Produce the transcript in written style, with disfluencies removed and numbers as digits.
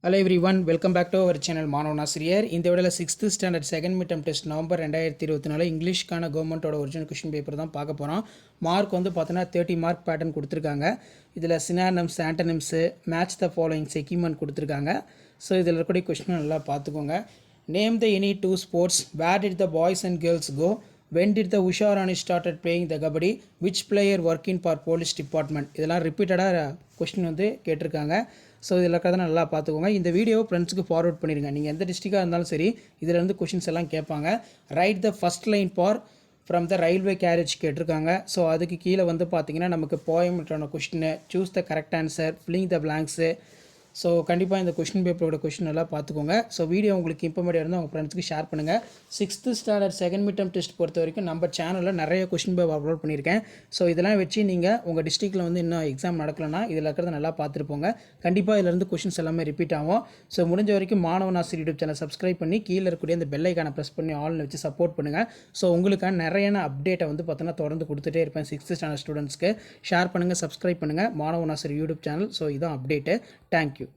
Hello everyone, welcome back to our channel மாணவன் ஆசிரியர். இந்த வீடியோவில் 6th standard second mid term test November 2024 இங்கிலீஷ்க்கான கவர்மெண்ட்டோட ஒரிஜினல் கொஷின் பேப்பர் தான் பார்க்க போகிறோம். மார்க் வந்து பார்த்தோன்னா 30 மார்க் பேட்டர்ன் கொடுத்துருக்காங்க. இதில் synonyms, antonyms, match the following segment கொடுத்துருக்காங்க. ஸோ இதில் இருக்கக்கூடிய கொஷின் நல்லா பார்த்துக்கோங்க. Name the any two sports, where did the boys and girls go, when did the Usha Rani started playing the kabaddi, which player working for police department. இதெல்லாம் ரிப்பீட்டடாக question வந்து கேட்டிருக்காங்க. So இதில் இருக்கிறத நல்லா பார்த்துக்கோங்க. இந்த வீடியோ ஃப்ரெண்ட்ஸுக்கு ஃபார்வர்ட் பண்ணிடுங்க. நீங்கள் எந்த டிஸ்ட்ரிக்டாக இருந்தாலும் சரி, இதில் இருந்து கொஷின்ஸ் எல்லாம் கேட்பாங்க. Write the first line for from the railway carriage கேட்டிருக்காங்க. ஸோ அதுக்கு கீழே வந்து பார்த்தீங்கன்னா நமக்கு போயம்ட்டான question, choose the correct answer, filling the blanks. So கண்டிப்பாக இந்த கொஷின் பேப்பரோட கொஷின் எல்லாம் பார்த்துக்கோங்க. ஸோ வீடியோ உங்களுக்கு இம்பார்ட்டன்ட் இருந்தால் உங்கள் ஃப்ரெண்ட்ஸ்க்கு ஷேர் பண்ணுங்கள். 6th standard second mid term test பொறுத்த வரைக்கும் நம்ம சேனலில் நிறைய கொஷின் பேப்பர் அப்லோட் பண்ணியிருக்கேன். ஸோ இதெல்லாம் வச்சு நீங்கள் உங்கள் டிஸ்ட்ரிக்ட்டில் வந்து இன்னும் எக்ஸாம் நடக்கலன்னா இதில் இருக்கிறத நல்லா பார்த்துருப்போங்க. கண்டிப்பாக இதிலேருந்து கொஷின்ஸ் எல்லாமே ரிப்பீட் ஆகும். ஸோ முடிஞ்ச வரைக்கும் மாணவன் ஆசிரியர் யூடியூப் சேனல் சப்ஸ்கிரைப் பண்ணி கீழே இருக்கக்கூடிய இந்த பெல் ஐக்கானை ப்ரெஸ் பண்ணி ஆல்னு வச்சு சப்போர்ட் பண்ணுங்கள். ஸோ உங்களுக்கான நிறைய அப்டேட்டை வந்து பார்த்தோன்னா தொடர்ந்து கொடுத்துட்டே இருப்பேன். 6th ஸ்டாண்டர்ட் ஸ்டூடெண்ட்ஸ்க்கு ஷேர் பண்ணுங்கள், சப்ஸ்கிரைப் பண்ணுங்கள் மாணவன் ஆசிரியர் யூடியூப் சேனல். ஸோ இதான் அப்டேட்டு. தேங்க்யூ.